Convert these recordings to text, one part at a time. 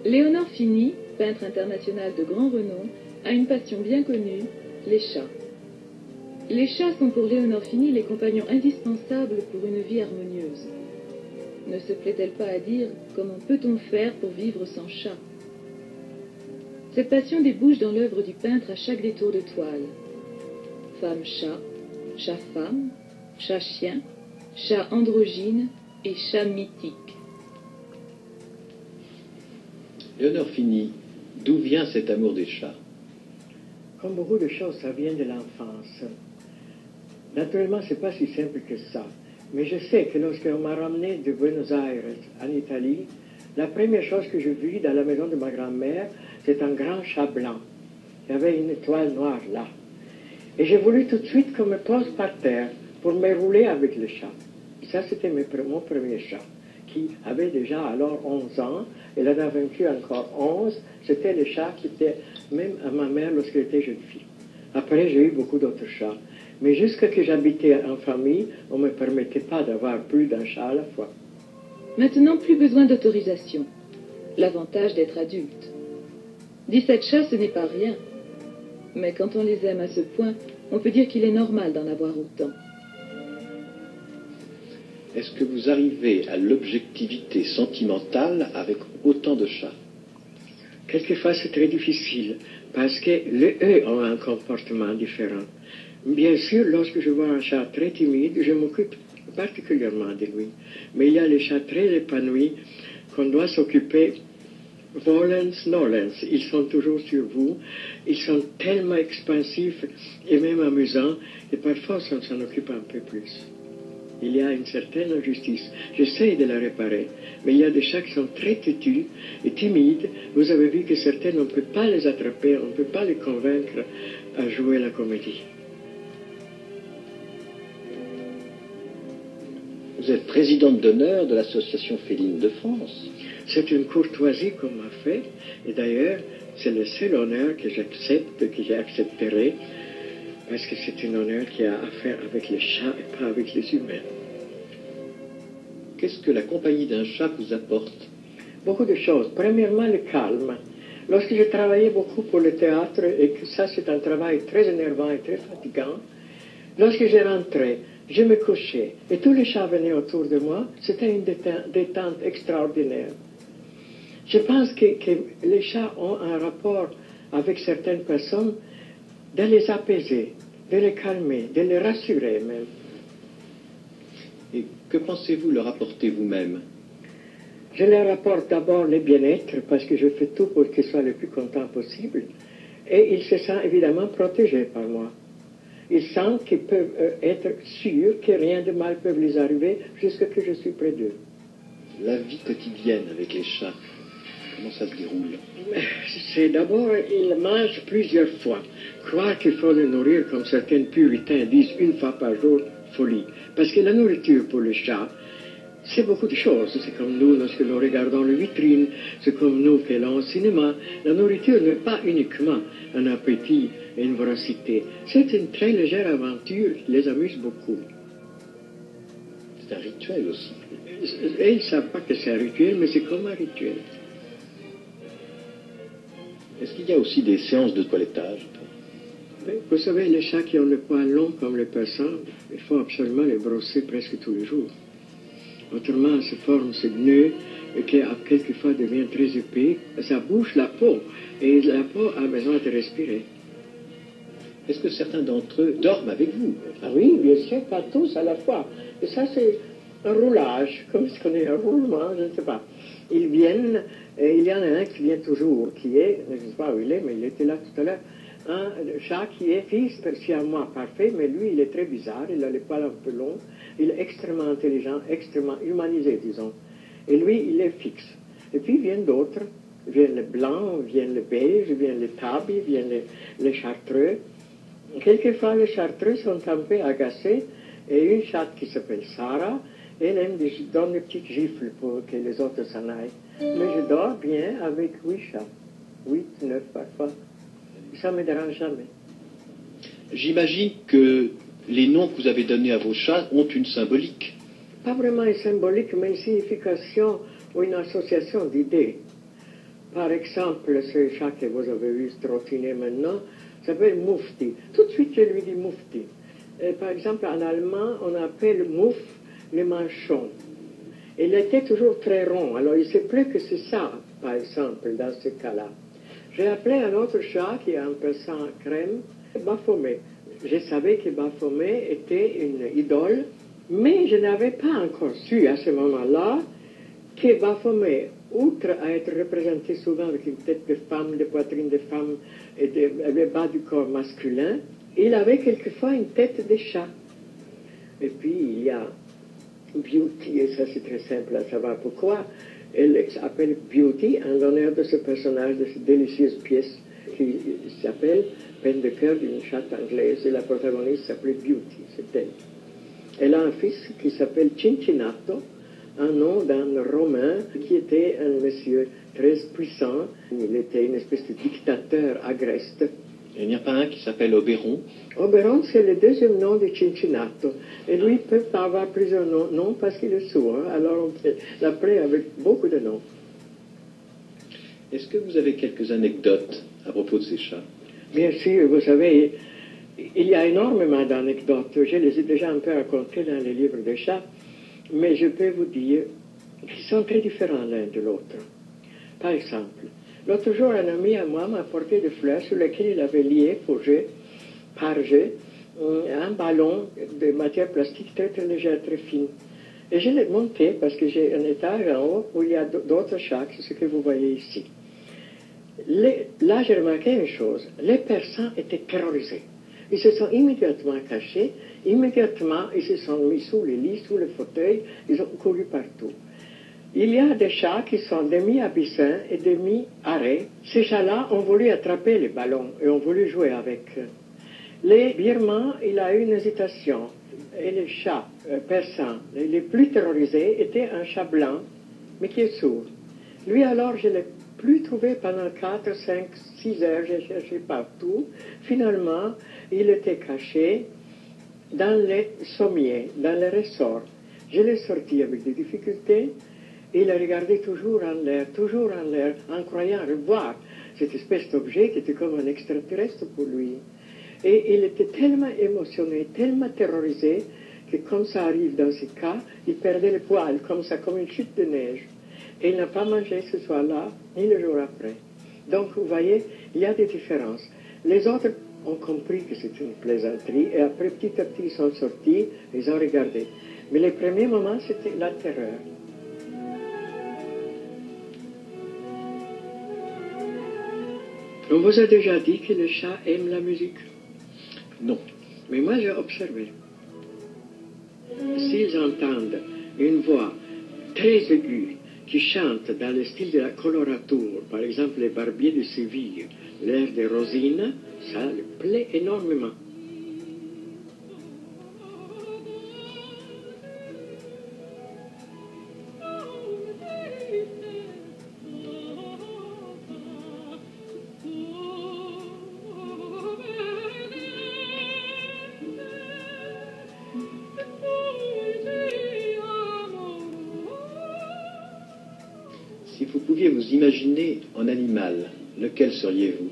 Léonard Fini, peintre international de grand renom, a une passion bien connue, les chats. Les chats sont pour Léonard Fini les compagnons indispensables pour une vie harmonieuse. Ne se plaît-elle pas à dire comment peut-on faire pour vivre sans chat? Cette passion débouche dans l'œuvre du peintre à chaque détour de toile. Femme-chat, chat-femme, chat-chien, chat androgyne et chat mythique. Léonard Fini, d'où vient cet amour des chats? Comme beaucoup de choses, ça vient de l'enfance. Naturellement, c'est pas si simple que ça. Mais je sais que lorsqu'on m'a ramené de Buenos Aires en Italie, la première chose que je vis dans la maison de ma grand-mère, c'est un grand chat blanc. Il y avait une étoile noire là. Et j'ai voulu tout de suite qu'on me pose par terre pour me rouler avec le chat. Et ça, c'était mon premier chat, qui avait déjà alors 11 ans. Elle en a vaincu encore 11. C'était le chat qui était même à ma mère lorsqu'elle était jeune fille. Après, j'ai eu beaucoup d'autres chats. Mais jusqu'à que j'habitais en famille, on ne me permettait pas d'avoir plus d'un chat à la fois. Maintenant, plus besoin d'autorisation. L'avantage d'être adulte. 17 chats, ce n'est pas rien. Mais quand on les aime à ce point, on peut dire qu'il est normal d'en avoir autant. Est-ce que vous arrivez à l'objectivité sentimentale avec autant de chats? Quelquefois, c'est très difficile, parce que eux ont un comportement différent. Bien sûr, lorsque je vois un chat très timide, je m'occupe particulièrement de lui. Mais il y a les chats très épanouis qu'on doit s'occuper volens nolens. Ils sont toujours sur vous. Ils sont tellement expansifs et même amusants. Et parfois, on s'en occupe un peu plus. Il y a une certaine injustice. J'essaie de la réparer. Mais il y a des chats qui sont très têtus et timides. Vous avez vu que certains, on ne peut pas les attraper, on ne peut pas les convaincre à jouer la comédie. Vous êtes présidente d'honneur de l'Association féline de France. C'est une courtoisie qu'on m'a fait, et d'ailleurs, c'est le seul honneur que j'accepte, que j'accepterai, parce que c'est un honneur qui a à faire avec les chats et pas avec les humains. Qu'est-ce que la compagnie d'un chat vous apporte? Beaucoup de choses. Premièrement, le calme. Lorsque je travaillais beaucoup pour le théâtre, et que ça c'est un travail très énervant et très fatigant, lorsque je rentrais, je me couchais, et tous les chats venaient autour de moi, c'était une détente extraordinaire. Je pense que les chats ont un rapport avec certaines personnes de les apaiser, de les calmer, de les rassurer même. Et que pensez-vous leur apporter vous-même? Je leur apporte d'abord le bien-être, parce que je fais tout pour qu'ils soient le plus contents possible, et ils se sentent évidemment protégés par moi. Ils sentent qu'ils peuvent être sûrs que rien de mal peut les arriver jusqu'à ce que je suis près d'eux. La vie quotidienne avec les chats, comment ça se déroule? C'est d'abord, ils mangent plusieurs fois. Croire qu'il faut les nourrir comme certains puritains disent une fois par jour, folie. Parce que la nourriture pour les chats, c'est beaucoup de choses. C'est comme nous, lorsque nous regardons les vitrines, c'est comme nous qui allons au cinéma. La nourriture n'est pas uniquement un appétit et une voracité. C'est une très légère aventure qui les amuse beaucoup. C'est un rituel aussi. Et ils ne savent pas que c'est un rituel, mais c'est comme un rituel. Est-ce qu'il y a aussi des séances de toilettage? Vous savez, les chats qui ont le poil long comme les personnes, il faut absolument les brosser presque tous les jours. Autrement, se forme ce nœud qui, quelquefois, devient très épais. Ça bouche la peau, et la peau a besoin de respirer. Est-ce que certains d'entre eux dorment avec vous? Ah oui, bien sûr, pas tous à la fois. Et ça, c'est un roulage, comme ce qu'on est un roulement, je ne sais pas. Ils viennent, et il y en a un qui vient toujours, qui est, je ne sais pas où il est, mais il était là tout à l'heure, un chat qui est fils siamois parfait, mais lui, il est très bizarre, il a les poils un peu longs, il est extrêmement intelligent, extrêmement humanisé, disons. Et lui, il est fixe. Et puis viennent d'autres, viennent les blancs, viennent les beiges, viennent les tabis, viennent les chartreux. Quelquefois, les chartreux sont un peu agacés, et une chatte qui s'appelle Sarah, elle aime donne des petites gifles pour que les autres s'en aillent. Mais je dors bien avec 8 chats, 8, 9 parfois. Ça ne me dérange jamais. J'imagine que les noms que vous avez donnés à vos chats ont une symbolique. Pas vraiment une symbolique, mais une signification ou une association d'idées. Par exemple, ce chat que vous avez vu trottiner maintenant s'appelle Mufti. Tout de suite, je lui dis Mufti. Et par exemple, en allemand, on appelle Mouf le manchon. Il était toujours très rond, alors il se plaît que c'est ça, par exemple, dans ce cas-là. J'ai appelé un autre chat qui est un peu sans crème, Baphomet. Je savais que Baphomet était une idole, mais je n'avais pas encore su à ce moment-là que Baphomet, outre à être représenté souvent avec une tête de femme, des poitrines de femme et le bas du corps masculin, il avait quelquefois une tête de chat. Et puis il y a Beauty, et ça c'est très simple à savoir pourquoi. Elle s'appelle Beauty en l'honneur de ce personnage de cette délicieuse pièce qui s'appelle Peine de cœur d'une chatte anglaise, et la protagoniste s'appelait Beauty, c'est elle. Elle a un fils qui s'appelle Cincinnato, un nom d'un Romain qui était un monsieur très puissant. Il était une espèce de dictateur agreste. Il n'y a pas un qui s'appelle Oberon? Oberon, c'est le deuxième nom de Cincinnato. Et lui, il peut pas avoir plusieurs noms parce qu'il est sourd. Hein? Alors on peut l'appeler avec beaucoup de noms. Est-ce que vous avez quelques anecdotes à propos de ces chats? Bien sûr, vous savez, il y a énormément d'anecdotes. Je les ai déjà un peu racontées dans les livres de chats. Mais je peux vous dire qu'ils sont très différents l'un de l'autre. Par exemple, l'autre jour, un ami à moi m'a apporté des fleurs sur lesquelles il avait lié, par jet, un ballon de matière plastique très très légère, très fine. Et je l'ai monté parce que j'ai un étage en haut où il y a d'autres chats, c'est ce que vous voyez ici. Là, j'ai remarqué une chose, les persans étaient terrorisés. Ils se sont immédiatement cachés, immédiatement ils se sont mis sous les lits, sous les fauteuils, ils ont couru partout. Il y a des chats qui sont demi-abyssins et demi-arrêts. Ces chats-là ont voulu attraper les ballons et ont voulu jouer avec eux. Les Birmans, il a eu une hésitation. Et les chats persans, les plus terrorisés, étaient un chat blanc, mais qui est sourd. Lui alors, je l'ai plus trouvé pendant 4, 5, 6 heures, j'ai cherché partout. Finalement, il était caché dans les sommiers, dans les ressorts. Je l'ai sorti avec des difficultés. Il a regardé toujours en l'air, en croyant revoir cette espèce d'objet qui était comme un extraterrestre pour lui. Et il était tellement émotionné, tellement terrorisé, que comme ça arrive dans ces cas, il perdait le poil, comme ça, comme une chute de neige. Et il n'a pas mangé ce soir-là, ni le jour après. Donc, vous voyez, il y a des différences. Les autres ont compris que c'est une plaisanterie, et après, petit à petit, ils sont sortis, ils ont regardé. Mais les premiers moments, c'était la terreur. On vous a déjà dit que les chats aiment la musique? Non. Mais moi, j'ai observé. S'ils entendent une voix très aiguë qui chante dans le style de la colorature, par exemple les Barbiers de Séville, l'air de Rosine, ça leur plaît énormément. Si vous pouviez vous imaginer en animal, lequel seriez-vous?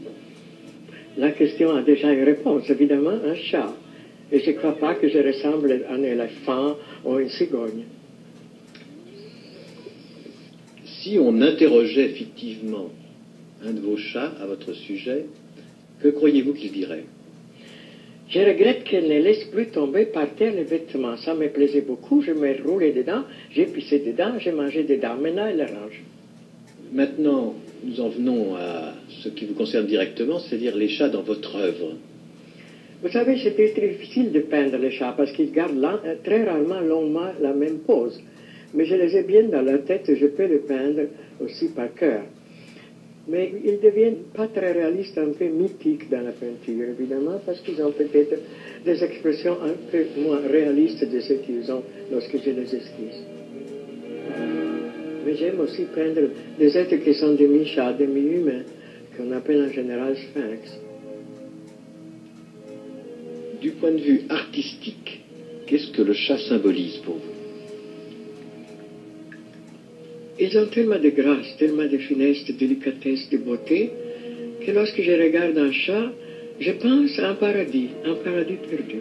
La question a déjà une réponse, évidemment, un chat. Et je ne crois pas que je ressemble à un éléphant ou à une cigogne. Si on interrogeait fictivement un de vos chats à votre sujet, que croyez-vous qu'il dirait? Je regrette qu'elle ne laisse plus tomber par terre les vêtements. Ça me plaisait beaucoup, je me roulais dedans, j'ai pissé dedans, j'ai mangé dedans. Maintenant, elle les range. Maintenant, nous en venons à ce qui vous concerne directement, c'est-à-dire les chats dans votre œuvre. Vous savez, c'était très difficile de peindre les chats parce qu'ils gardent très rarement longuement la même pose. Mais je les ai bien dans la tête et je peux les peindre aussi par cœur. Mais ils deviennent pas très réalistes, un peu mythiques dans la peinture, évidemment, parce qu'ils ont peut-être des expressions un peu moins réalistes de ce qu'ils ont lorsque je les esquisse. Mais j'aime aussi peindre des êtres qui sont demi-chats, demi-humains, qu'on appelle en général sphinx. Du point de vue artistique, qu'est-ce que le chat symbolise pour vous? Ils ont tellement de grâce, tellement de finesse, de délicatesse, de beauté, que lorsque je regarde un chat, je pense à un paradis perdu.